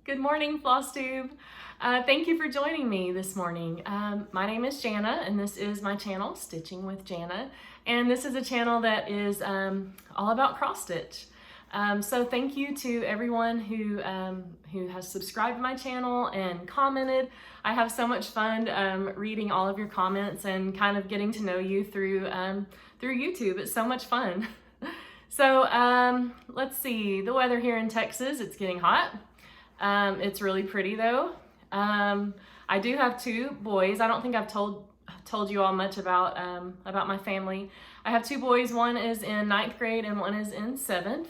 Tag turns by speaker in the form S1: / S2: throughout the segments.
S1: Good morning, Flosstube. Thank you for joining me this morning. My name is Jana, and this is my channel, Stitching with Jana. And this is a channel that is all about cross stitch. So thank you to everyone who has subscribed to my channel and commented. I have so much fun reading all of your comments and kind of getting to know you through YouTube. It's so much fun. So let's see, the weather here in Texas, it's getting hot. It's really pretty though. I do have two boys. I don't think I've told you all much about my family. I have two boys. One is in 9th grade and one is in 7th.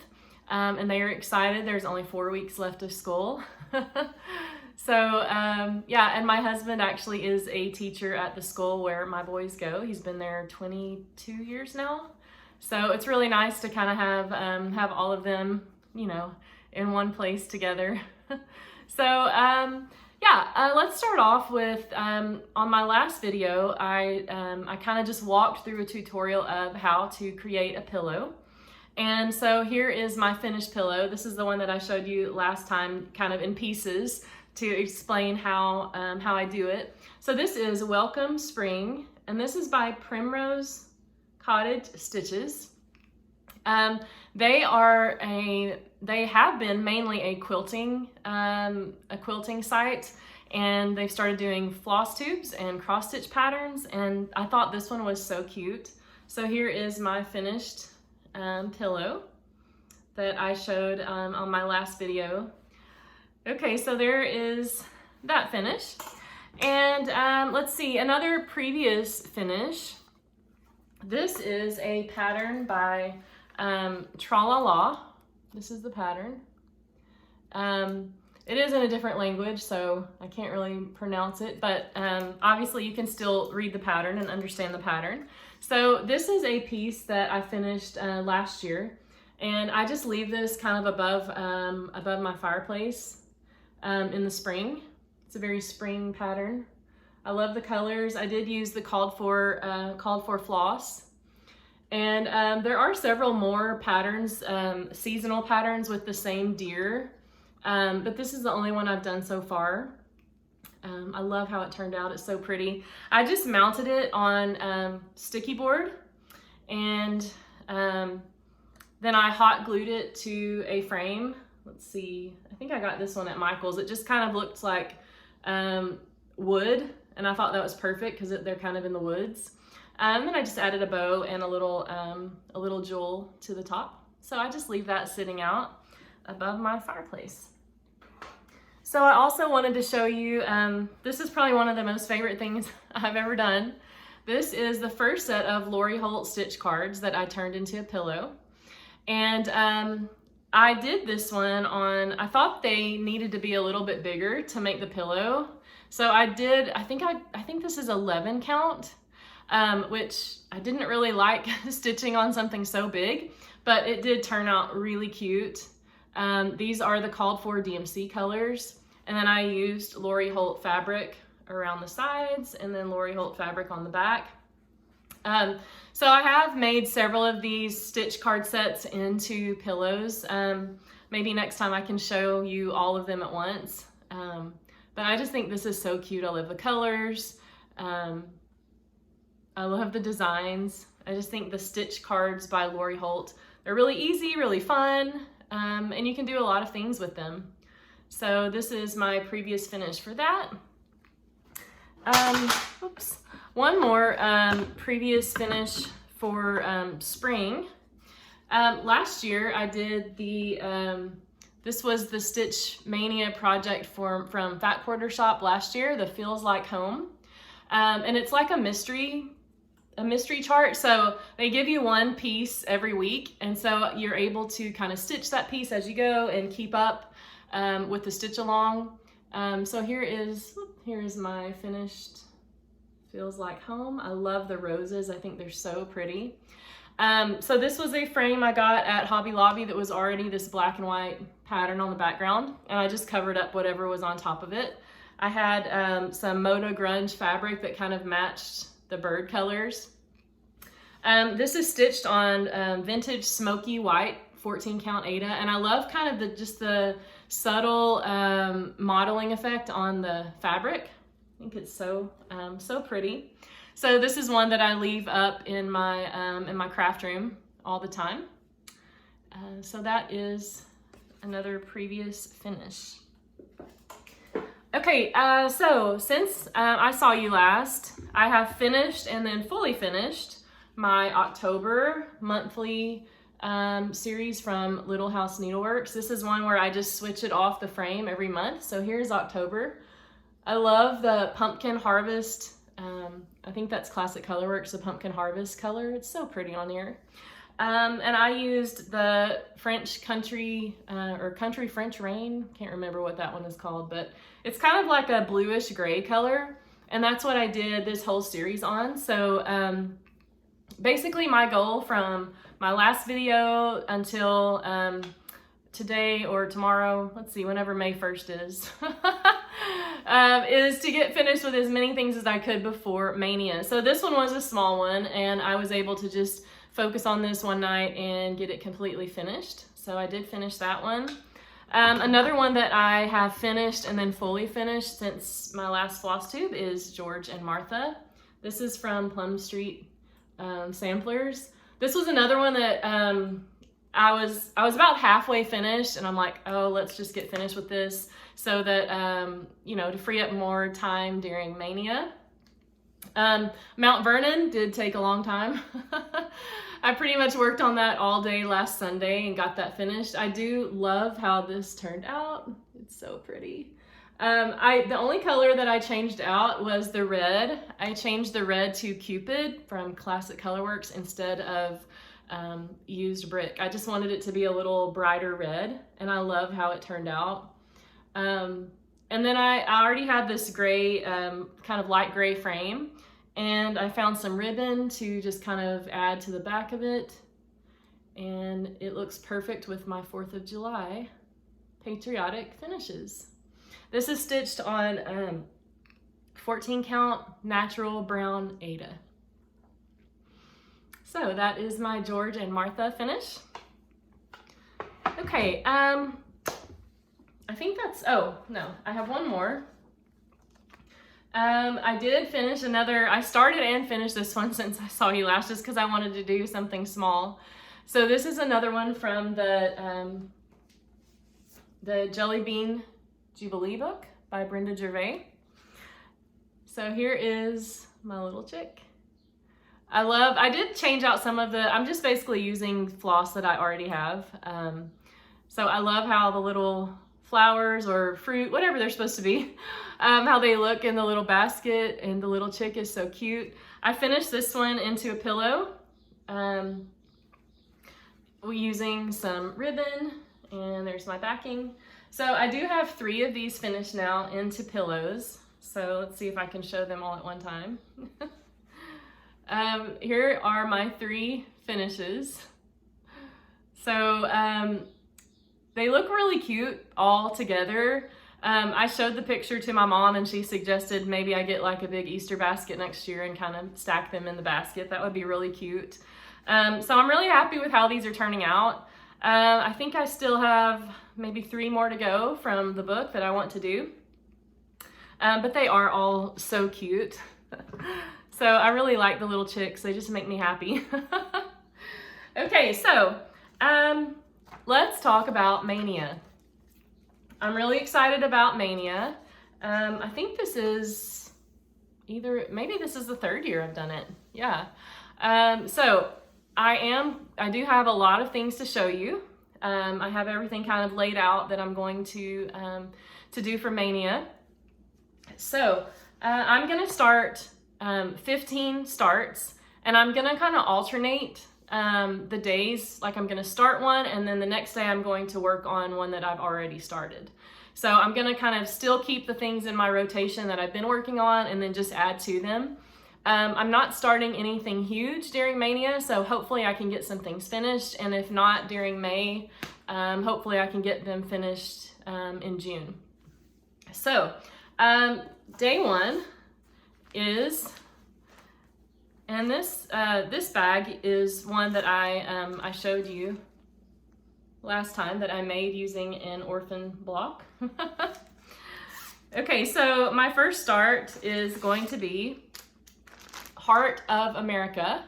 S1: And they are excited. There's only 4 weeks left of school. So yeah, and my husband actually is a teacher at the school where my boys go. He's been there 22 years now. So it's really nice to kind of have all of them, you know, in one place together. So yeah, let's start off with, on my last video, I kind of just walked through a tutorial of how to create a pillow. And so here is my finished pillow. This is the one that I showed you last time, kind of in pieces, to explain how I do it. So this is Welcome Spring, and this is by Primrose Cottage Stitches. They have been mainly a quilting site, and they've started doing floss tubes and cross stitch patterns, and I thought this one was so cute. So here is my finished pillow that I showed on my last video. Okay, so there is that finish. And let's see, another previous finish. This is a pattern by Tra-La-La. This is the pattern. It is in a different language, so I can't really pronounce it, but obviously you can still read the pattern and understand the pattern. So this is a piece that I finished last year, and I just leave this kind of above my fireplace in the spring. It's a very spring pattern. I love the colors. I did use the called for floss. And there are several more patterns, seasonal patterns with the same deer, but this is the only one I've done so far. I love how it turned out. It's so pretty. I just mounted it on sticky board, and then I hot glued it to a frame. Let's see, I think I got this one at Michael's. It just kind of looked like wood, and I thought that was perfect because they're kind of in the woods. Then I just added a bow and a little jewel to the top. So I just leave that sitting out above my fireplace. So I also wanted to show you, this is probably one of the most favorite things I've ever done. This is the first set of Lori Holt stitch cards that I turned into a pillow. And I did this one I thought they needed to be a little bit bigger to make the pillow. So I think this is 11 count. Which I didn't really like stitching on something so big, but it did turn out really cute. These are the called for DMC colors, and then I used Lori Holt fabric around the sides and then Lori Holt fabric on the back. So I have made several of these stitch card sets into pillows. Maybe next time I can show you all of them at once. But I just think this is so cute. I love the colors. I love the designs. I just think the stitch cards by Lori Holt, they're really easy, really fun, and you can do a lot of things with them. So this is my previous finish for that. Oops. One more previous finish for spring. Last year I did this was the Stitch Mania project from Fat Quarter Shop last year, the Feels Like Home. And it's like a mystery chart. So they give you one piece every week, and so you're able to kind of stitch that piece as you go and keep up with the stitch along. So here is my finished Feels Like Home. I love the roses. I think they're so pretty. So this was a frame I got at Hobby Lobby that was already this black and white pattern on the background, and I just covered up whatever was on top of it. I had some Moto Grunge fabric that kind of matched the bird colors. This is stitched on vintage smoky white 14 count Aida, and I love kind of just the subtle modeling effect on the fabric. I think it's so pretty. So this is one that I leave up in my craft room all the time. So that is another previous finish. Okay, so since I saw you last, I have finished and then fully finished my October monthly series from Little House Needleworks. This is one where I just switch it off the frame every month. So here's October. I love the pumpkin harvest. I think that's Classic Colorworks, the pumpkin harvest color. It's so pretty on here. And I used the French country, or country French rain. Can't remember what that one is called, but it's kind of like a bluish gray color. And that's what I did this whole series on. So basically my goal from my last video until today or tomorrow, let's see, whenever May 1st is to get finished with as many things as I could before Mania. So this one was a small one, and I was able to just focus on this one night and get it completely finished. So I did finish that one. Another one that I have finished and then fully finished since my last Flosstube is George and Martha. This is from Plum Street Samplers. This was another one that I was about halfway finished, and I'm like, oh, let's just get finished with this so that, you know, to free up more time during Mania. Mount Vernon did take a long time. I pretty much worked on that all day last Sunday and got that finished. I do love how this turned out. It's so pretty. The only color that I changed out was the red. I changed the red to Cupid from Classic Colorworks instead of used brick. I just wanted it to be a little brighter red, and I love how it turned out. And then I already had this gray, kind of light gray frame, and I found some ribbon to just kind of add to the back of it, and it looks perfect with my 4th of July patriotic finishes. This is stitched on 14 count natural brown Aida. So that is my George and Martha finish. Okay, I think that's, oh no, I have one more. I did finish another, I started and finished this one since I saw you last, just because I wanted to do something small. So this is another one from the Jelly Bean Jubilee book by Brenda Gervais. So here is my little chick. I did change out some of I'm just basically using floss that I already have. So I love how the little flowers or fruit, whatever they're supposed to be, how they look in the little basket, and the little chick is so cute. I finished this one into a pillow using some ribbon, and there's my backing. So I do have 3 of these finished now into pillows. So let's see if I can show them all at one time. Here are my 3 finishes. So they look really cute all together. I showed the picture to my mom, and she suggested maybe I get like a big Easter basket next year and kind of stack them in the basket. That would be really cute. So I'm really happy with how these are turning out. I think I still have maybe 3 more to go from the book that I want to do. But they are all so cute. So I really like the little chicks. They just make me happy. Okay, so let's talk about Mania. I'm really excited about Mania. I think this is maybe this is the 3rd year I've done it. Yeah. So I do have a lot of things to show you. I have everything kind of laid out that I'm going to do for Mania. So I'm gonna start 15 starts, and I'm gonna kind of alternate the days. Like I'm gonna start one, and then the next day I'm going to work on one that I've already started. So I'm gonna kind of still keep the things in my rotation that I've been working on, and then just add to them. I'm not starting anything huge during Mania, so hopefully I can get some things finished, and if not during May, hopefully I can get them finished in June. So day 1 is, and this bag is one that I showed you last time that I made using an orphan block. Okay, so my first start is going to be Heart of America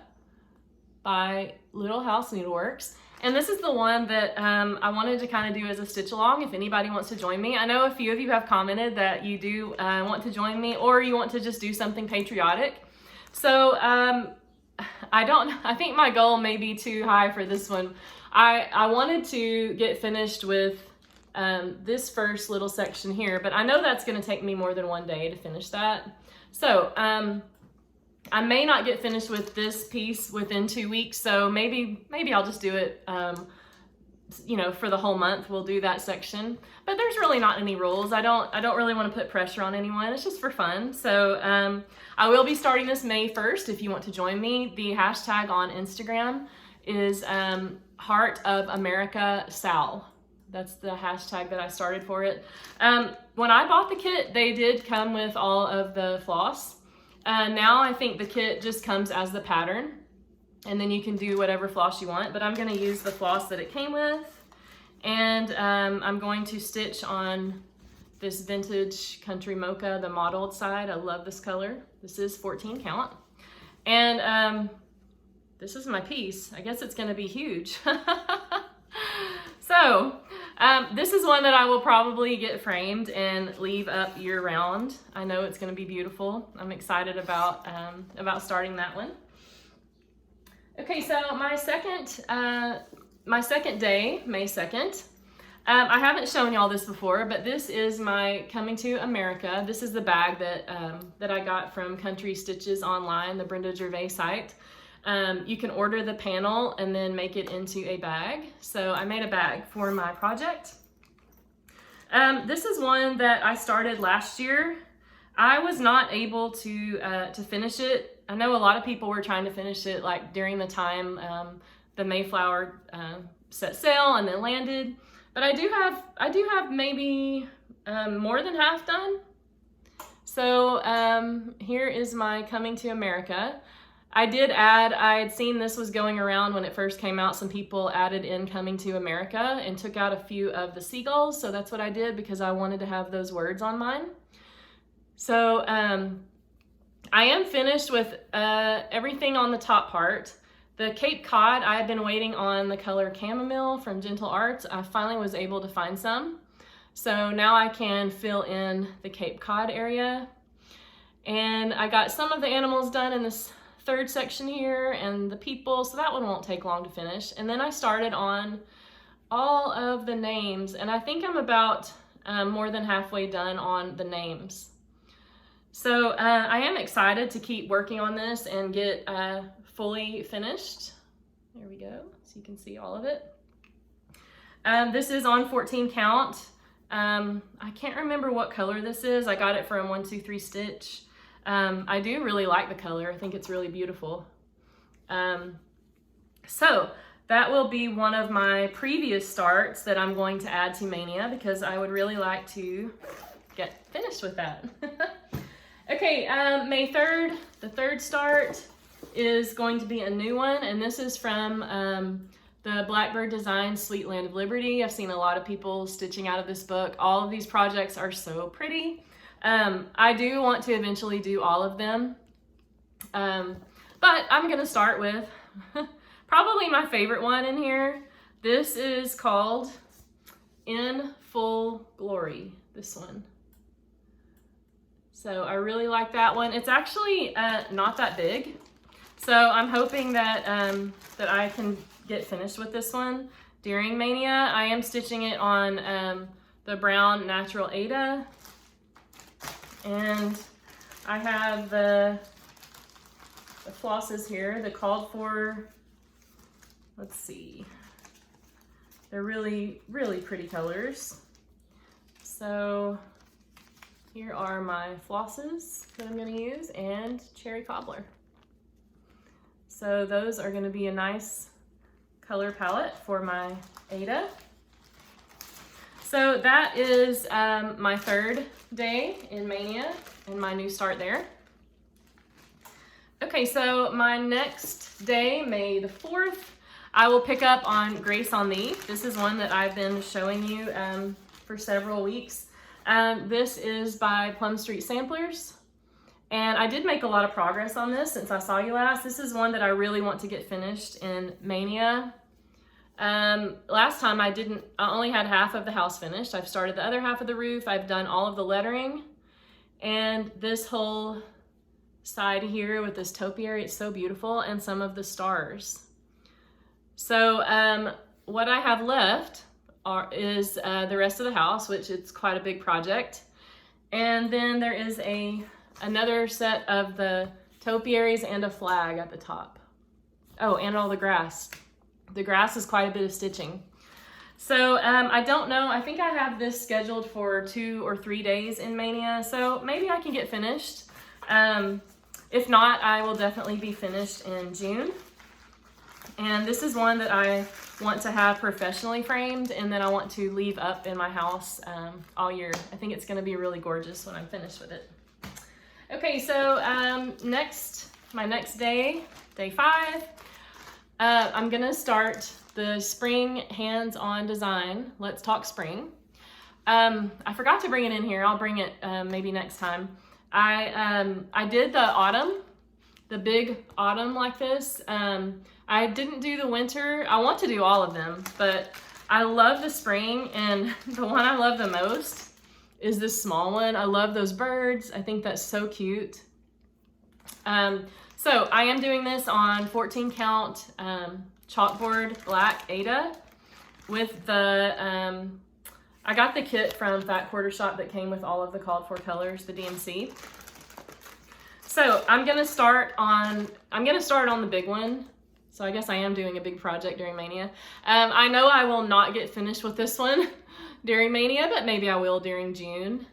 S1: by Little House Needleworks. And this is the one that I wanted to kind of do as a stitch along if anybody wants to join me. I know a few of you have commented that you do want to join me, or you want to just do something patriotic. So I think my goal may be too high for this one. I wanted to get finished with this first little section here, but I know that's going to take me more than one day to finish that. So I may not get finished with this piece within 2 weeks, so maybe I'll just do it, you know, for the whole month. We'll do that section, but there's really not any rules. I don't really want to put pressure on anyone. It's just for fun. So I will be starting this May 1st. If you want to join me, the hashtag on Instagram is Heart of America Sal. That's the hashtag that I started for it. When I bought the kit, they did come with all of the floss. Now I think the kit just comes as the pattern, and then you can do whatever floss you want, but I'm going to use the floss that it came with, and I'm going to stitch on this vintage country mocha, the mottled side. I love this color. This is 14 count, and this is my piece. I guess it's going to be huge. So this is one that I will probably get framed and leave up year round. I know it's going to be beautiful. I'm excited about starting that one. Okay, so my second day, May 2nd. I haven't shown y'all this before, but this is my Coming to America. This is the bag that I got from Country Stitches online, the Brenda Gervais site. You can order the panel and then make it into a bag. So I made a bag for my project. This is one that I started last year. I was not able to finish it. I know a lot of people were trying to finish it like during the time the Mayflower set sail and then landed. But I do have maybe more than half done. So here is my Coming to America. I had seen this was going around when it first came out. Some people added in Coming to America and took out a few of the seagulls. So that's what I did because I wanted to have those words on mine. So I am finished with everything on the top part. The Cape Cod, I have been waiting on the color Chamomile from Gentle Arts. I finally was able to find some. So now I can fill in the Cape Cod area. And I got some of the animals done in this third section here and the people, so that one won't take long to finish. And then I started on all of the names, and I think I'm about more than halfway done on the names. So I am excited to keep working on this and get fully finished. There we go, so you can see all of it. This is on 14 count. I can't remember what color this is. I got it from 123 Stitch. I do really like the color. I think it's really beautiful. So that will be one of my previous starts that I'm going to add to Mania because I would really like to get finished with that. Okay, May 3rd, the third start is going to be a new one, and this is from the Blackbird Designs Sweet Land of Liberty. I've seen a lot of people stitching out of this book. All of these projects are so pretty. I do want to eventually do all of them, but I'm going to start with probably my favorite one in here. This is called In Full Glory, this one. So I really like that one. It's actually not that big, so I'm hoping that, that I can get finished with this one during Mania. I am stitching it on the brown Natural Aida. And I have the flosses here, the called for, let's see, they're really, really pretty colors. So here are my flosses that I'm going to use and cherry cobbler. So those are going to be a nice color palette for my Aida. So that is my third day in Mania and my new start there. Okay, so my next day, May the 4th, I will pick up on Grace on Thee. This is one that I've been showing you for several weeks. This is by Plum Street Samplers. And I did make a lot of progress on this since I saw you last. This is one that I really want to get finished in Mania. Last time I only had half of the house finished. I've started the other half of the roof. I've done all of the lettering. And this whole side here with this topiary, it's so beautiful, and some of the stars. So what I have left is the rest of the house, which it's quite a big project. And then there is another set of the topiaries and a flag at the top. Oh, and all the grass. The grass is quite a bit of stitching. So I don't know, I think I have this scheduled for 2 or 3 days in Mania, so maybe I can get finished. If not, I will definitely be finished in June. And this is one that I want to have professionally framed, and then I want to leave up in my house all year. I think it's gonna be really gorgeous when I'm finished with it. Okay, so my next day, day 5, I'm gonna start the spring hands-on design. Let's talk spring. I forgot to bring it in here. I'll bring it maybe next time. I did the autumn, the big autumn like this. I didn't do the winter. I want to do all of them, but I love the spring, and the one I love the most is this small one. I love those birds. I think that's so cute. So I am doing this on 14 count chalkboard black Ada with the, I got the kit from Fat Quarter Shop that came with all of the called for colors, the DMC. So I'm gonna start on the big one. So I guess I am doing a big project during Mania. I know I will not get finished with this one during Mania, but maybe I will during June.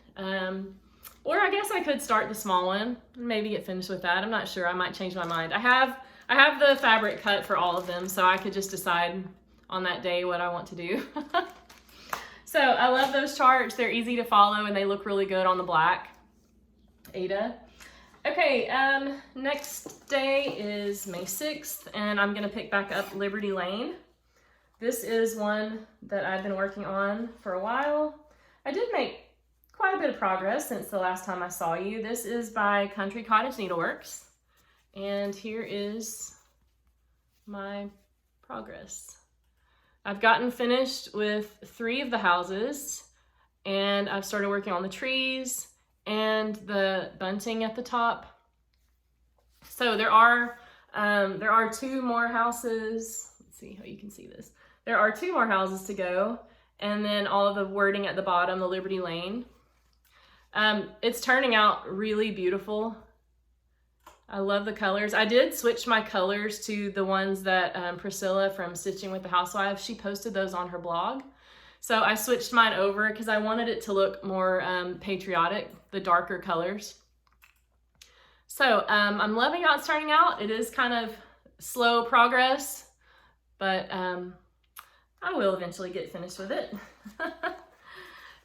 S1: Or I guess I could start the small one and maybe get finished with that. I'm not sure, I might change my mind. I have the fabric cut for all of them, so I could just decide on that day what I want to do. So I love those charts. They're easy to follow and they look really good on the black Ada. Okay, next day is May 6th, and I'm gonna pick back up Liberty Lane. This is one that I've been working on for a while. I did make quite a bit of progress since the last time I saw you. This is by Country Cottage Needleworks, and here is my progress. I've gotten finished with 3 of the houses, and I've started working on the trees and the bunting at the top. So there are 2 more houses. Let's see how you can see this. There are 2 more houses to go, and then all of the wording at the bottom, the Liberty Lane. It's turning out really beautiful. I love the colors. I did switch my colors to the ones that Priscilla from Stitching with the Housewives, she posted those on her blog. So I switched mine over because I wanted it to look more patriotic, the darker colors. So I'm loving how it's turning out. It is kind of slow progress, but I will eventually get finished with it.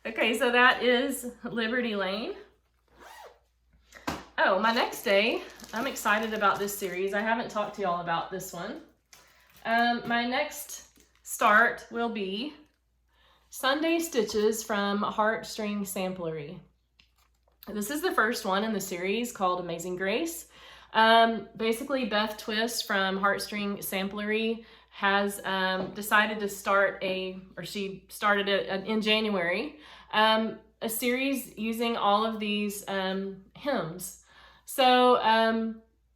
S1: Okay, so that is Liberty Lane. Oh, my next day, I'm excited about this series. I haven't talked to y'all about this one. My next start will be Sunday Stitches from Heartstring Samplery. This is the first one in the series called Amazing Grace. Basically, Beth Twist from Heartstring Samplery has decided to start she started it in January, a series using all of these hymns. So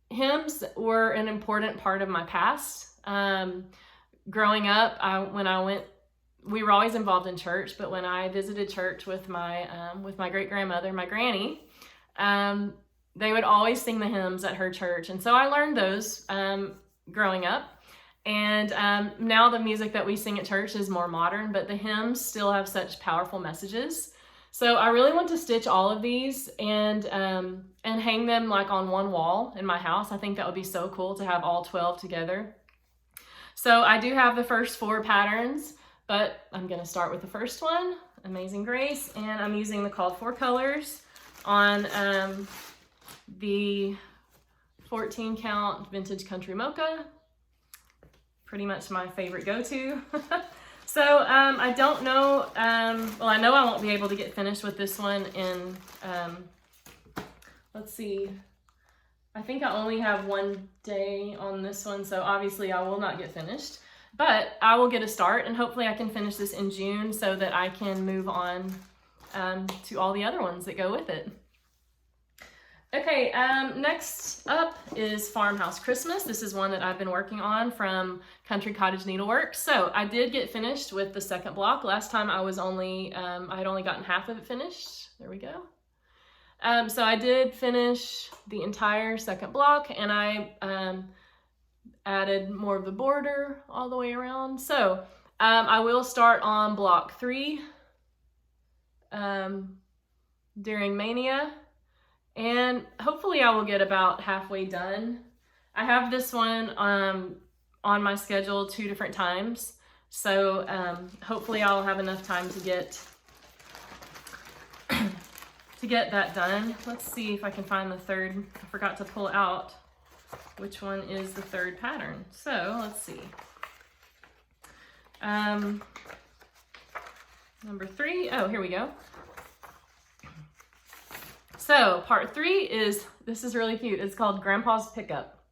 S1: hymns were an important part of my past. Growing up, we were always involved in church, but when I visited church with my great-grandmother, my granny, they would always sing the hymns at her church. And so I learned those growing up. And now the music that we sing at church is more modern, but the hymns still have such powerful messages. So I really want to stitch all of these and hang them like on one wall in my house. I think that would be so cool to have all 12 together. So I do have the first 4 patterns, but I'm gonna start with the first one, Amazing Grace, and I'm using the called for colors on the 14 count Vintage Country Mocha. pretty much my favorite go-to. So I don't know, well, I know I won't be able to get finished with this one in, let's see, I think I only have one day on this one, so obviously I will not get finished. But I will get a start, and hopefully I can finish this in June so that I can move on to all the other ones that go with it. Okay, next up is Farmhouse Christmas. This is one that I've been working on from Country Cottage Needleworks. So I did get finished with the second block. Last time I was only, I had only gotten half of it finished. There we go. So I did finish the entire second block, and I added more of the border all the way around. So I will start on block 3 during Mania, and hopefully I will get about halfway done. I have this one on my schedule 2 different times, so hopefully I'll have enough time to get that done. Let's see if I can find the third. I forgot to pull out which one is the third pattern. So let's see. Number 3. Oh, here we go. So part 3 is, this is really cute. It's called Grandpa's Pickup.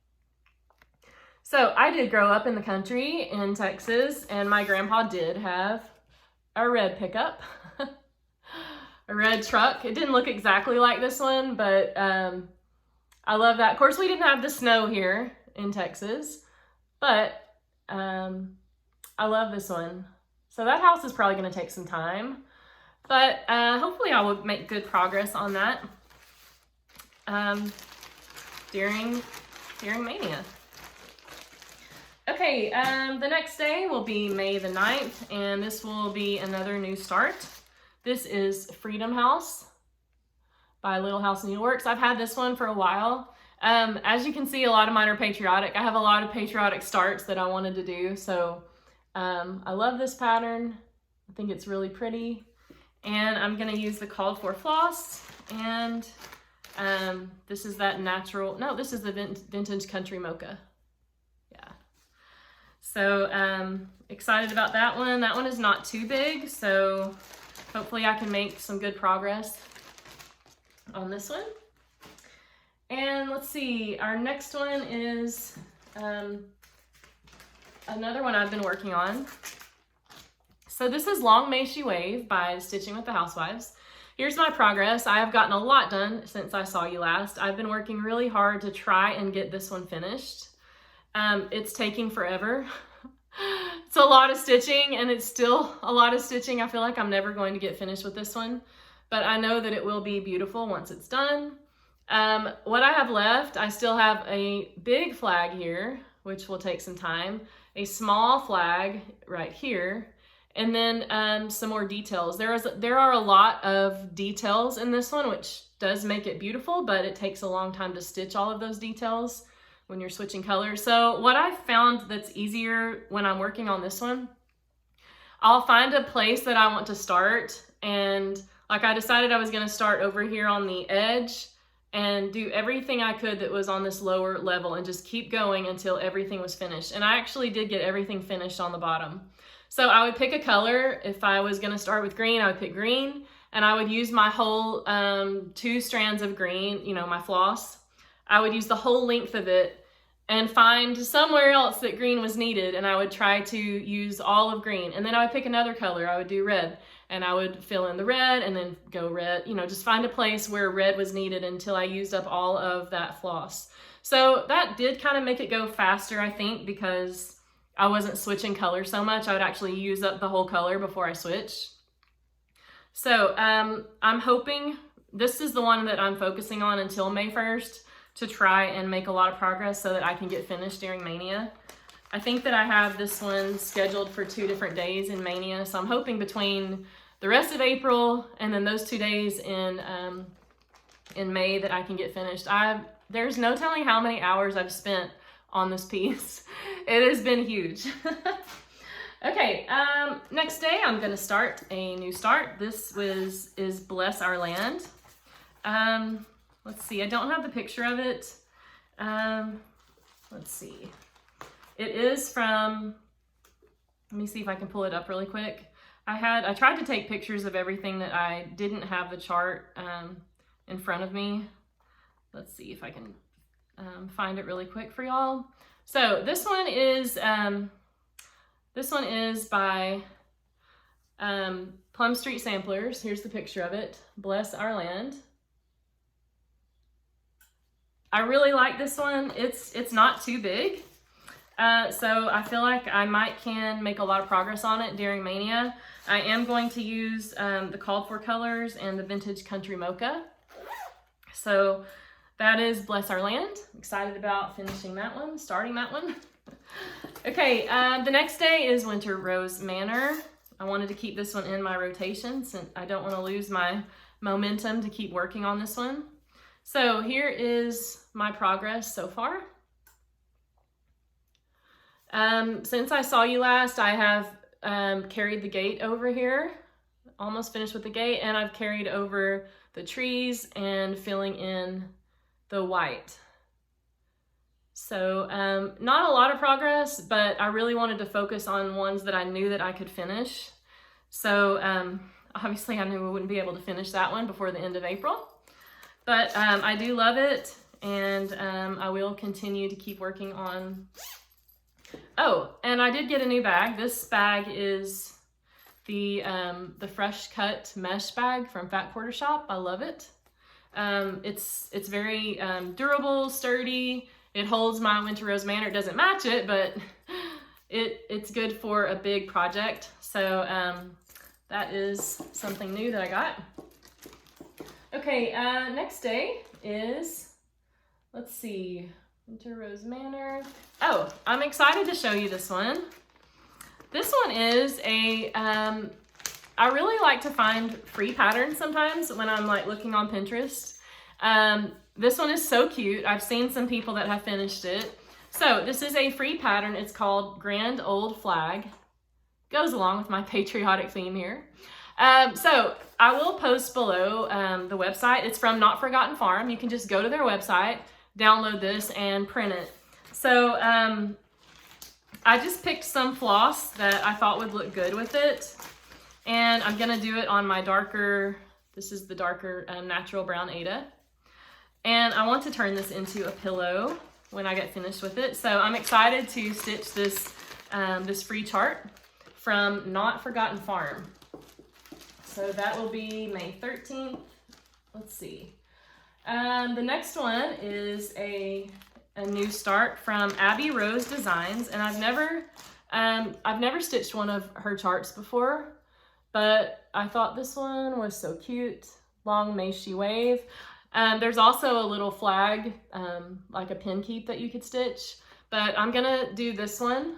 S1: So I did grow up in the country in Texas, and my grandpa did have a red pickup, a red truck. It didn't look exactly like this one, but I love that. Of course, we didn't have the snow here in Texas, but I love this one. So that house is probably going to take some time, but hopefully I will make good progress on that during Mania. Okay, the next day will be May the 9th, and this will be another new start. This is Freedom House by Little House Needleworks. I've had this one for a while. As you can see, a lot of mine are patriotic. I have a lot of patriotic starts that I wanted to do, so I love this pattern. I think it's really pretty. And I'm gonna use the called for floss, and this is that natural, no, this is the vintage country mocha. Yeah. So excited about that one. That one is not too big, so hopefully I can make some good progress on this one. And let's see, our next one is another one I've been working on. So this is Long May She Wave by Stitching with the Housewives. Here's my progress. I have gotten a lot done since I saw you last. I've been working really hard to try and get this one finished. It's taking forever. It's a lot of stitching, and it's still a lot of stitching. I feel like I'm never going to get finished with this one, but I know that it will be beautiful once it's done. What I have left, I still have a big flag here, which will take some time, a small flag right here, and then some more details. There are a lot of details in this one, which does make it beautiful, but it takes a long time to stitch all of those details when you're switching colors. So what I found that's easier when I'm working on this one, I'll find a place that I want to start, and like I decided I was going to start over here on the edge and do everything I could that was on this lower level and just keep going until everything was finished. And I actually did get everything finished on the bottom. So I would pick a color. If I was gonna start with green, I would pick green, and I would use my whole 2 strands of green, you know, my floss. I would use the whole length of it and find somewhere else that green was needed, and I would try to use all of green. And then I would pick another color. I would do red, and I would fill in the red and then go red, you know, just find a place where red was needed until I used up all of that floss. So that did kind of make it go faster, I think, because I wasn't switching colors so much. I would actually use up the whole color before I switch. So I'm hoping this is the one that I'm focusing on until May 1st to try and make a lot of progress so that I can get finished during Mania. I think that I have this one scheduled for 2 different days in Mania, so I'm hoping between the rest of April and then those 2 days in May that I can get finished. There's no telling how many hours I've spent on this piece. It has been huge. Okay, next day I'm gonna start a new start. This is Bless Our Land. Let's see, I don't have the picture of it. Let's see. It is from, let me see if I can pull it up really quick. I tried to take pictures of everything that I didn't have the chart in front of me. Let's see if I can find it really quick for y'all. So this one is by Plum Street Samplers. Here's the picture of it. Bless Our Land. I really like this one. It's not too big. So I feel like I can make a lot of progress on it during Mania. I am going to use the called for colors and the Vintage Country Mocha. So that is Bless Our Land. I'm excited about finishing that one, starting that one. Okay, the next day is Winter Rose Manor. I wanted to keep this one in my rotation since I don't want to lose my momentum to keep working on this one. So here is my progress so far. Since I saw you last, I have carried the gate over here, almost finished with the gate, and I've carried over the trees and filling in the white. So not a lot of progress, but I really wanted to focus on ones that I knew that I could finish. So obviously I knew I wouldn't be able to finish that one before the end of April, but I do love it, and I will continue to keep working on. Oh, and I did get a new bag. This bag is the fresh cut mesh bag from Fat Quarter Shop. I love it. It's very durable, sturdy. It holds my Winter Rose Manor. It doesn't match it, but it's good for a big project. So that is something new that I got. Okay, next day is, let's see, Winter Rose Manor. Oh, I'm excited to show you this one. This one is a, I really like to find free patterns sometimes when I'm like looking on Pinterest. This one is so cute. I've seen some people that have finished it. So this is a free pattern. It's called Grand Old Flag. Goes along with my patriotic theme here. So I will post below the website. It's from Not Forgotten Farm. You can just go to their website, download this, and print it. So I just picked some floss that I thought would look good with it. And I'm gonna do it on my darker, this is the darker natural brown Aida. And I want to turn this into a pillow when I get finished with it. So I'm excited to stitch this, this free chart from Not Forgotten Farm. So that will be May 13th. Let's see. The next one is a new start from Abby Rose Designs, and I've never stitched one of her charts before, but I thought this one was so cute. Long May She Wave. There's also a little flag, like a pin keep that you could stitch, but I'm gonna do this one,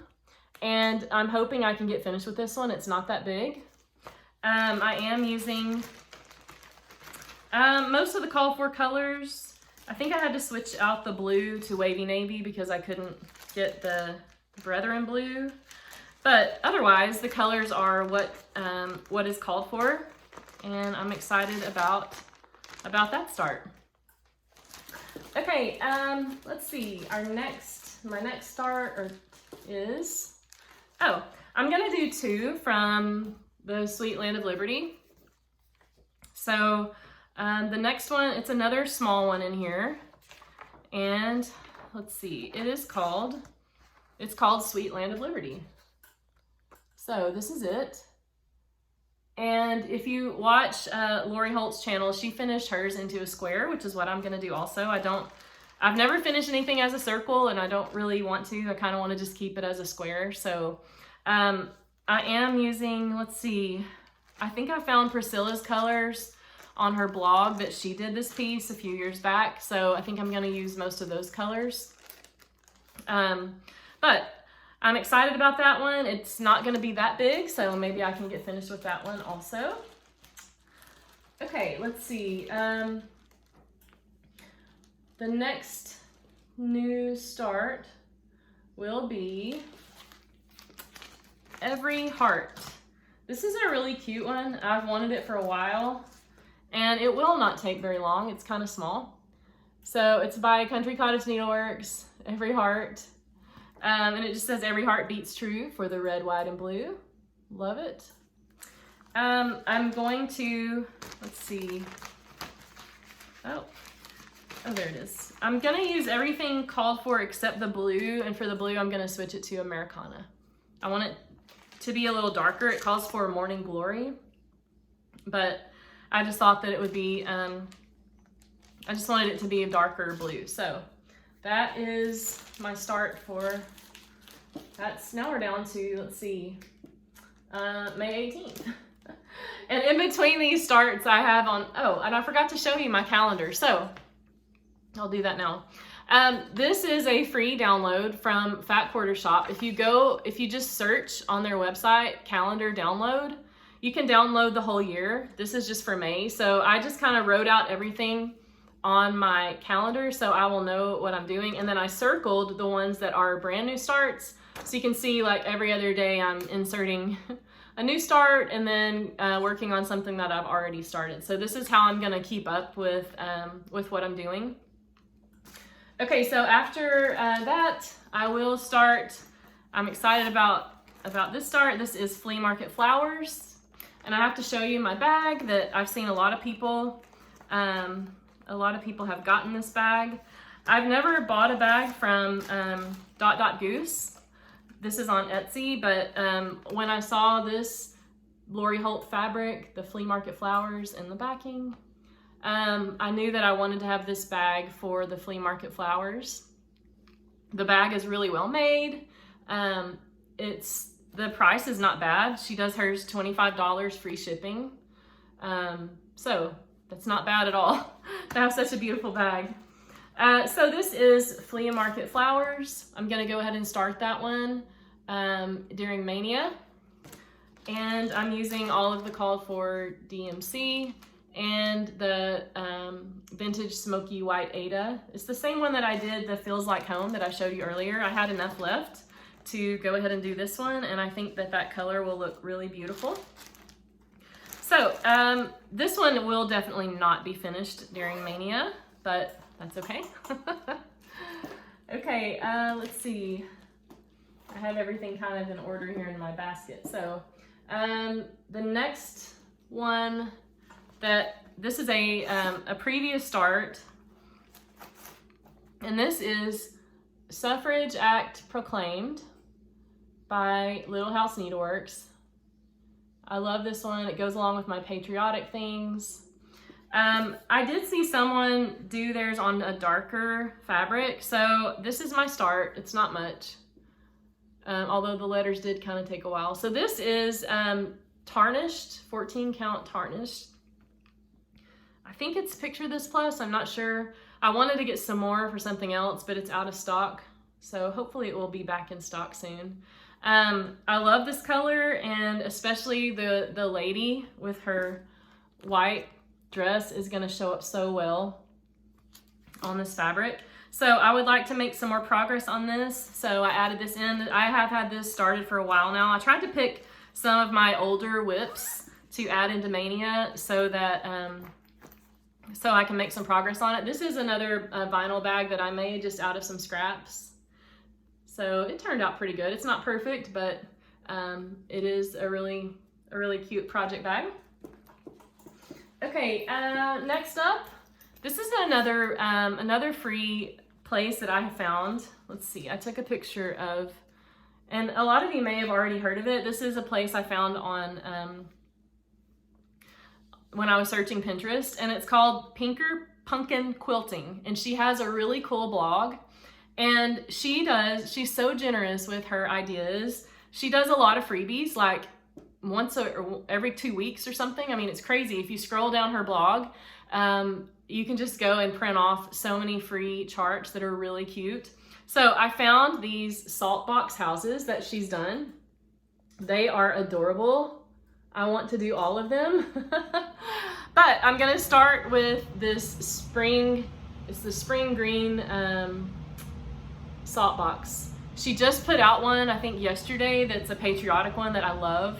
S1: and I'm hoping I can get finished with this one. It's not that big. I am using most of the call for colors. I think I had to switch out the blue to wavy navy because I couldn't get the Brethren blue. But otherwise, the colors are what is called for, and I'm excited about that start. Okay, let's see. My next start is, oh, I'm gonna do two from the Sweet Land of Liberty. So the next one, it's another small one in here, and let's see, it's called Sweet Land of Liberty. So this is it. And if you watch Lori Holt's channel, she finished hers into a square, which is what I'm gonna do also. I've never finished anything as a circle, and I don't really want to. I kind of want to just keep it as a square. So I am using, let's see, I think I found Priscilla's colors on her blog that she did this piece a few years back. So I think I'm gonna use most of those colors. But I'm excited about that one. It's not gonna be that big, so maybe I can get finished with that one also. Okay, let's see. The next new start will be Every Heart. This is a really cute one. I've wanted it for a while, and it will not take very long. It's kind of small. So it's by Country Cottage Needleworks, Every Heart. And it just says every heart beats true for the red, white, and blue. Love it. I'm going to, let's see. Oh, there it is. I'm gonna use everything called for except the blue, and for the blue, I'm gonna switch it to Americana. I want it to be a little darker. It calls for Morning Glory, but I just thought that it would be, I just wanted it to be a darker blue. So that is my start for, now we're down to, let's see, May 18th. And in between these starts I have on, oh, and I forgot to show you my calendar. So I'll do that now. This is a free download from Fat Quarter Shop. If you just search on their website, calendar download, you can download the whole year. This is just for May. So I just kind of wrote out everything on my calendar so I will know what I'm doing. And then I circled the ones that are brand new starts. So you can see like every other day I'm inserting a new start and then working on something that I've already started. So this is how I'm gonna keep up with what I'm doing. Okay, so after that, I will start. I'm excited about this start. This is Flea Market Flowers. And I have to show you my bag that I've seen a lot of people have gotten this bag. I've never bought a bag from Goose. This is on Etsy, but when I saw this Lori Holt fabric, the Flea Market Flowers, and the backing, I knew that I wanted to have this bag for the Flea Market Flowers. The bag is really well made. The price is not bad. She does hers $25 free shipping. So that's not bad at all to have such a beautiful bag. So this is Flea Market Flowers. I'm gonna go ahead and start that one during Mania. And I'm using all of the called for DMC and the vintage smoky white Ada. It's the same one that I did the Feels Like Home that I showed you earlier. I had enough left to go ahead and do this one, and I think that color will look really beautiful. So this one will definitely not be finished during Mania, but that's okay. Okay, let's see. I have everything kind of in order here in my basket. So the next one this is a previous start, and this is Suffrage Act Proclaimed by Little House Needleworks. I love this one. It goes along with my patriotic things. I did see someone do theirs on a darker fabric, so this is my start. It's not much, although the letters did kind of take a while. So this is tarnished, 14 count tarnished. I think it's Picture This Plus, I'm not sure. I wanted to get some more for something else, but it's out of stock. So hopefully it will be back in stock soon. I love this color, and especially the lady with her white dress is gonna show up so well on this fabric. So I would like to make some more progress on this. So I added this in. I have had this started for a while now. I tried to pick some of my older whips to add into Mania so that so I can make some progress on it. This is another vinyl bag that I made just out of some scraps. So it turned out pretty good. It's not perfect, but it is a really cute project bag. Okay, next up, this is another free place that I have found. Let's see, I took a picture of, and a lot of you may have already heard of it. This is a place I found on when I was searching Pinterest, and it's called PinkerPunkinQuiltkng, and she has a really cool blog, and she's so generous with her ideas. She does a lot of freebies, like every 2 weeks or something. I mean, it's crazy. If you scroll down her blog, you can just go and print off so many free charts that are really cute. So I found these Saltbox houses that she's done. They are adorable. I want to do all of them. But I'm gonna start with this spring, it's the spring green Saltbox. She just put out one, I think yesterday, that's a patriotic one that I love.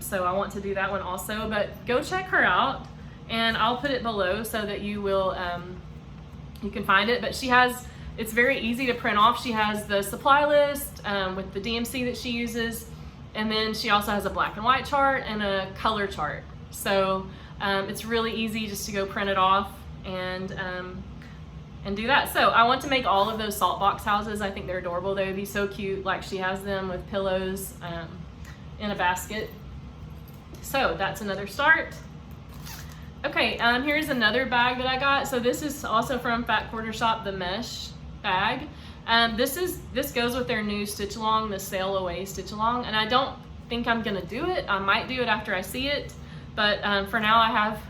S1: So I want to do that one also, but go check her out, and I'll put it below so that you will, you can find it. But she has it's very easy to print off. She has the supply list with the DMC that she uses, and then she also has a black and white chart and a color chart. So it's really easy just to go print it off and do that. So I want to make all of those Saltbox houses. I think they're adorable. They would be so cute. Like she has them with pillows in a basket. So that's another start. Okay, here's another bag that I got. So this is also from Fat Quarter Shop, the mesh bag. This goes with their new stitch along, the sail away stitch along, and I don't think I'm gonna do it. I might do it after I see it, but for now I have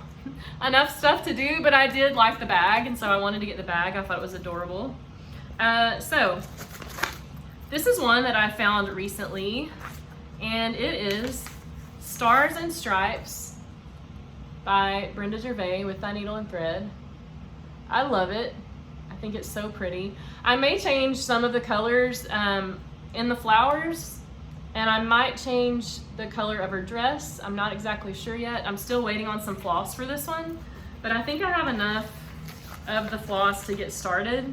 S1: enough stuff to do. But I did like the bag, and so I wanted to get the bag. I thought it was adorable. So this is one that I found recently, and it is Stars and Stripes by Brenda Gervais with Thy Needle and Thread. I love it. I think it's so pretty. I may change some of the colors in the flowers, and I might change the color of her dress. I'm not exactly sure yet. I'm still waiting on some floss for this one, but I think I have enough of the floss to get started.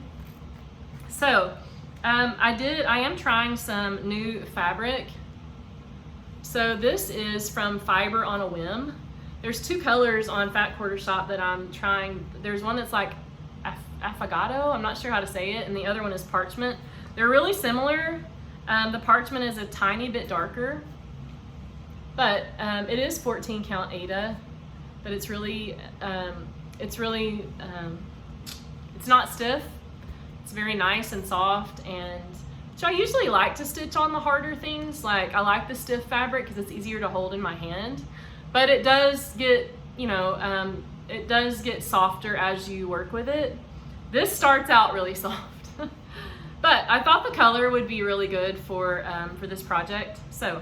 S1: So I am trying some new fabric. So this is from Fiber on a Whim. There's two colors on Fat Quarter Shop that I'm trying. There's one that's like affogato, I'm not sure how to say it, and the other one is parchment. They're really similar. The parchment is a tiny bit darker, but it is 14 count Aida, but it's not stiff. It's very nice and soft, and which I usually like to stitch on the harder things. Like I like the stiff fabric because it's easier to hold in my hand, but it does get, it does get softer as you work with it. This starts out really soft, but I thought the color would be really good for this project. So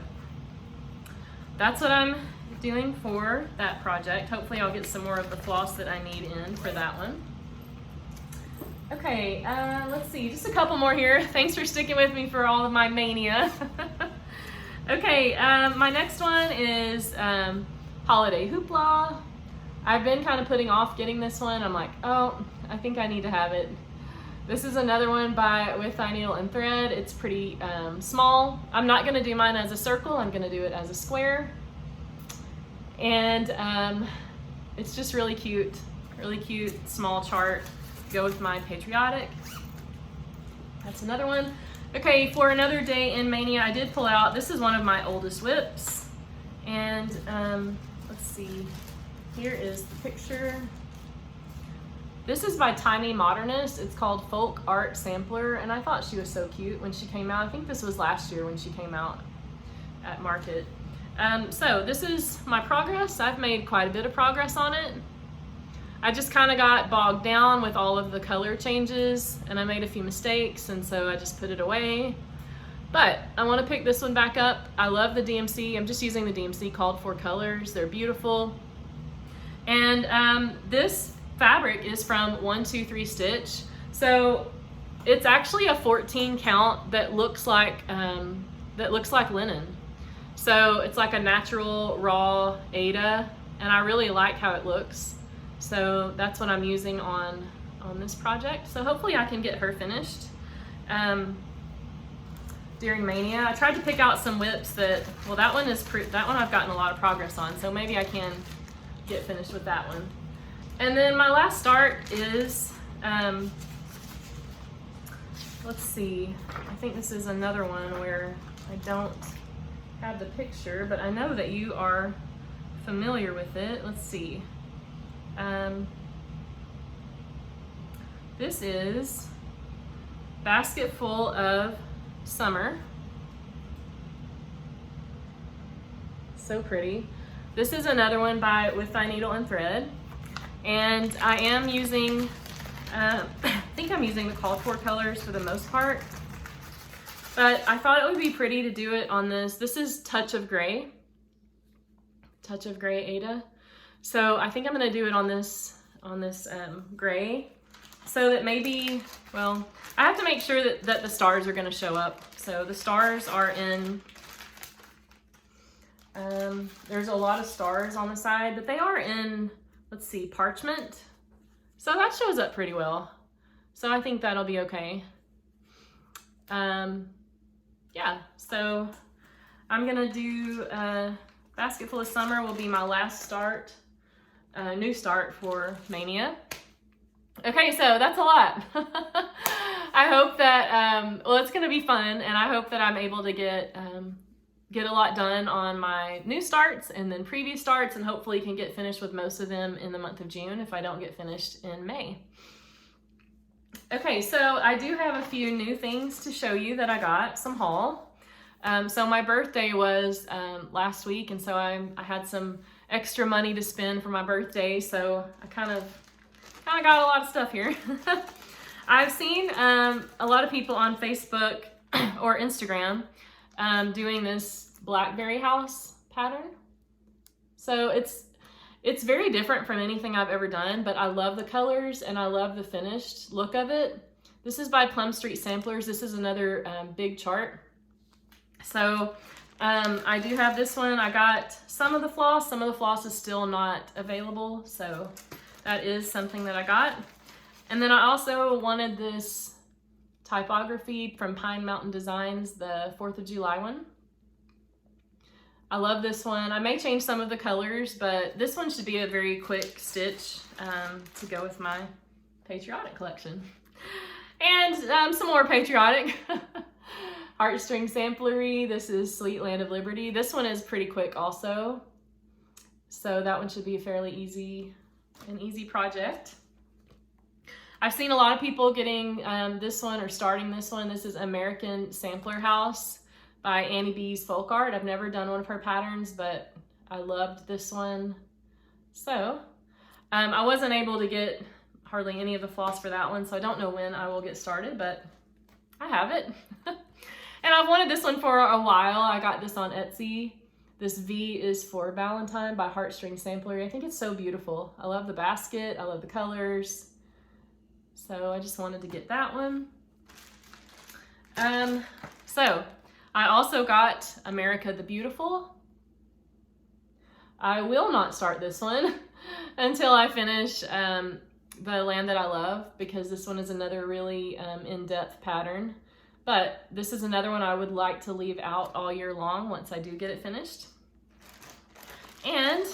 S1: that's what I'm doing for that project. Hopefully I'll get some more of the floss that I need in for that one. Okay, let's see, just a couple more here. Thanks for sticking with me for all of my mania. Okay, my next one is Holiday Hoopla. I've been kind of putting off getting this one. I'm like, oh, I think I need to have it. This is another one with Thy Needle and Thread. It's pretty small. I'm not gonna do mine as a circle. I'm gonna do it as a square. And it's just really cute small chart. Go with my patriotic. That's another one. Okay, for another day in Mania, I did pull out, this is one of my oldest whips. And let's see, here is the picture. This is by Tiny Modernist. It's called Folk Art Sampler, and I thought she was so cute when she came out. I think this was last year when she came out at market. So this is my progress. I've made quite a bit of progress on it. I just kind of got bogged down with all of the color changes, and I made a few mistakes, and so I just put it away. But I want to pick this one back up. I love the DMC. I'm just using the DMC called for colors. They're beautiful. And this fabric is from 123 Stitch. So it's actually a 14 count that looks like linen. So it's like a natural raw Aida, and I really like how it looks. So that's what I'm using on this project. So hopefully I can get her finished during Mania. I tried to pick out some whips that one I've gotten a lot of progress on, so maybe I can get finished with that one. And then my last start is, let's see, I think this is another one where I don't have the picture, but I know that you are familiar with it. Let's see. This is Basket Full of Summer. So pretty. This is another one with Thy Needle and Thread, and I am using I think I'm using the called for colors for the most part, but I thought it would be pretty to do it on this. This is Touch of Gray Aida. So I think I'm gonna do it on this gray, so that maybe, well, I have to make sure that the stars are gonna show up. So the stars are in, there's a lot of stars on the side, but they are in, let's see, parchment. So that shows up pretty well. So I think that'll be okay. Yeah, so I'm gonna do Basket Full of Summer will be my last start, new start for Mania. Okay, so that's a lot. I hope that, well, it's gonna be fun, and I hope that I'm able to get a lot done on my new starts and then previous starts, and hopefully can get finished with most of them in the month of June if I don't get finished in May. Okay, so I do have a few new things to show you that I got, some haul. So my birthday was last week, and so I had some extra money to spend for my birthday, so I kind of got a lot of stuff here. I've seen a lot of people on Facebook or Instagram doing this blackberry house pattern. So it's very different from anything I've ever done, but I love the colors and I love the finished look of it. This is by Plum Street Samplers. This is another big chart. So I do have this one. I got some of the floss. Some of the floss is still not available, so that is something that I got. And then I also wanted this typography from Pine Mountain Designs, the 4th of July one. I love this one. I may change some of the colors, but this one should be a very quick stitch to go with my patriotic collection. And some more patriotic. Heartstring Samplery. This is Sweet Land of Liberty. This one is pretty quick also. So that one should be a fairly easy project. I've seen a lot of people getting this one or starting this one. This is American Sampler House by Annie B's Folk Art. I've never done one of her patterns, but I loved this one. So I wasn't able to get hardly any of the floss for that one, so I don't know when I will get started, but I have it. And I've wanted this one for a while. I got this on Etsy. This V is for Valentine by Heartstring Samplery. I think it's so beautiful. I love the basket. I love the colors. So I just wanted to get that one. So I also got America the Beautiful. I will not start this one until I finish the Land That I Love, because this one is another really in-depth pattern. But this is another one I would like to leave out all year long once I do get it finished. And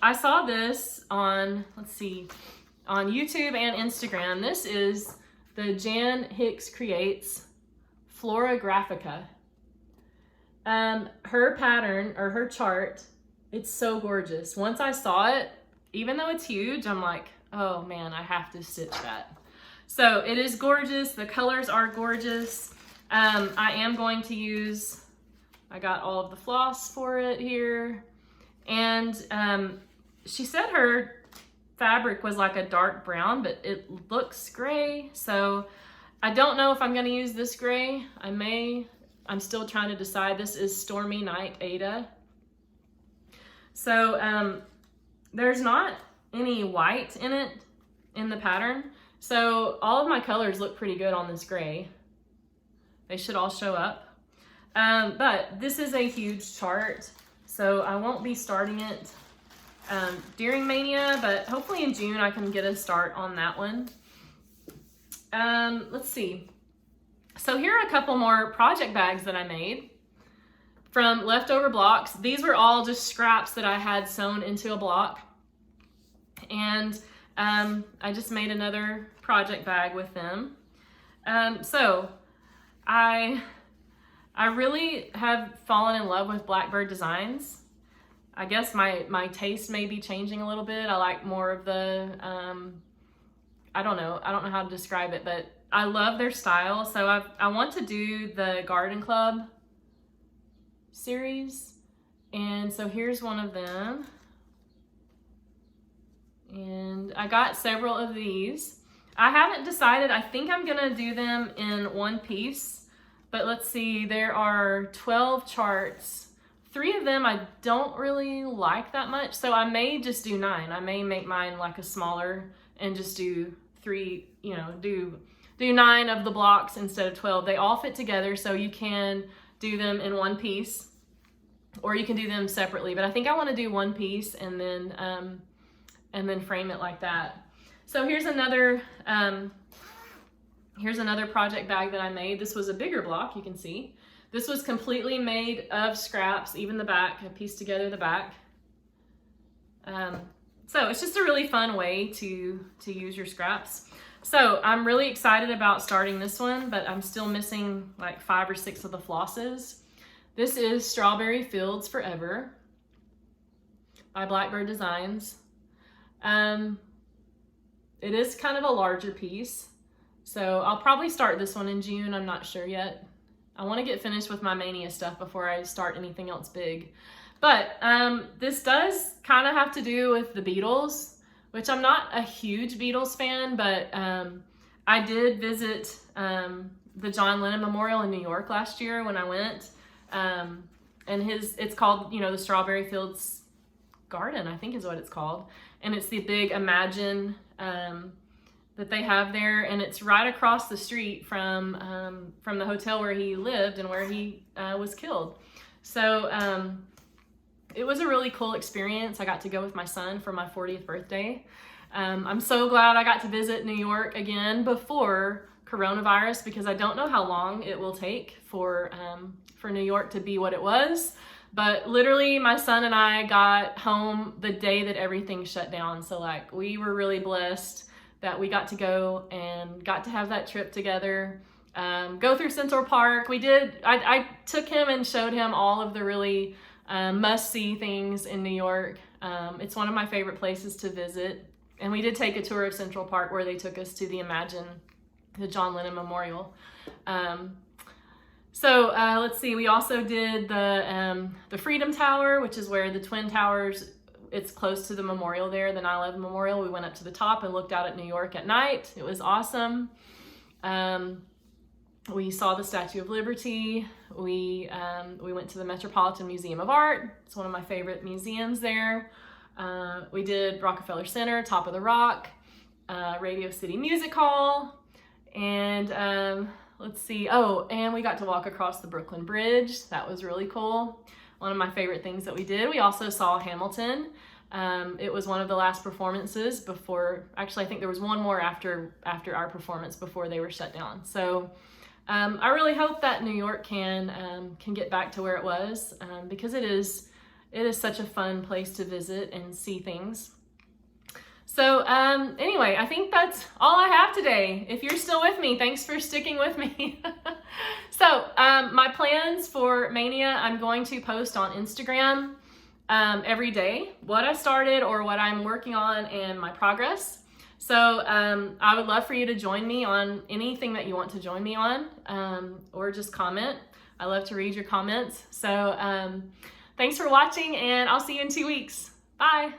S1: I saw this on, let's see, on YouTube and Instagram. This is the Jan Hicks Creates Flora Graphica. Her pattern, or her chart, it's so gorgeous. Once I saw it, even though it's huge, I'm like, oh man, I have to stitch that. So it is gorgeous. The colors are gorgeous. I am going to use, I got all of the floss for it here. And she said her fabric was like a dark brown, but it looks gray. So I don't know if I'm going to use this gray. I'm still trying to decide. This is Stormy Night Ada. So there's not any white in it in the pattern. So all of my colors look pretty good on this gray. They should all show up. But this is a huge chart, so I won't be starting it during Mania, but hopefully in June I can get a start on that one. Let's see. So here are a couple more project bags that I made from leftover blocks. These were all just scraps that I had sewn into a block. And I just made another project bag with them. So I really have fallen in love with Blackbird designs. I guess my taste may be changing a little bit. I like more of the, I don't know how to describe it, but I love their style. So I want to do the Garden Club series. And so here's one of them. And I got several of these. I haven't decided. I think I'm gonna do them in one piece, but let's see, there are 12 charts. 3 of them I don't really like that much, so I may just do 9. I may make mine like a smaller and just do 3, you know, do 9 of the blocks instead of 12. They all fit together, so you can do them in one piece, or you can do them separately, but I think I wanna do one piece and then frame it like that. So here's another project bag that I made. This was a bigger block, you can see. This was completely made of scraps, even the back. I pieced together the back. So it's just a really fun way to use your scraps. So I'm really excited about starting this one, but I'm still missing like 5 or 6 of the flosses. This is Strawberry Fields Forever by Blackbird Designs. It is kind of a larger piece, so I'll probably start this one in June. I'm not sure yet. I want to get finished with my Mania stuff before I start anything else big. But this does kind of have to do with the Beatles, which I'm not a huge Beatles fan, but I did visit the John Lennon Memorial in New York last year when I went. And it's called, you know, the Strawberry Fields Garden, I think is what it's called. And it's the big Imagine that they have there, and it's right across the street from the hotel where he lived and where he was killed. So it was a really cool experience. I got to go with my son for my 40th birthday. I'm so glad I got to visit New York again before coronavirus, because I don't know how long it will take for New York to be what it was. But literally my son and I got home the day that everything shut down. So like we were really blessed that we got to go and got to have that trip together. Go through Central Park. I took him and showed him all of the really must-see things in New York. It's one of my favorite places to visit. And we did take a tour of Central Park where they took us to the John Lennon Memorial. So let's see, we also did the Freedom Tower, which is where the Twin Towers, it's close to the memorial there, the 9/11 Memorial. We went up to the top and looked out at New York at night. It was awesome. We saw the Statue of Liberty. We went to the Metropolitan Museum of Art. It's one of my favorite museums there. We did Rockefeller Center, Top of the Rock, Radio City Music Hall, and let's see. Oh, and we got to walk across the Brooklyn Bridge. That was really cool. One of my favorite things that we did. We also saw Hamilton. It was one of the last performances before, actually I think there was one more after our performance before they were shut down. So I really hope that New York can get back to where it was, because it is such a fun place to visit and see things. So anyway, I think that's all I have today. If you're still with me, thanks for sticking with me. So my plans for Mania, I'm going to post on Instagram every day what I started or what I'm working on and my progress. So I would love for you to join me on anything that you want to join me on, or just comment. I love to read your comments. So thanks for watching, and I'll see you in 2 weeks. Bye.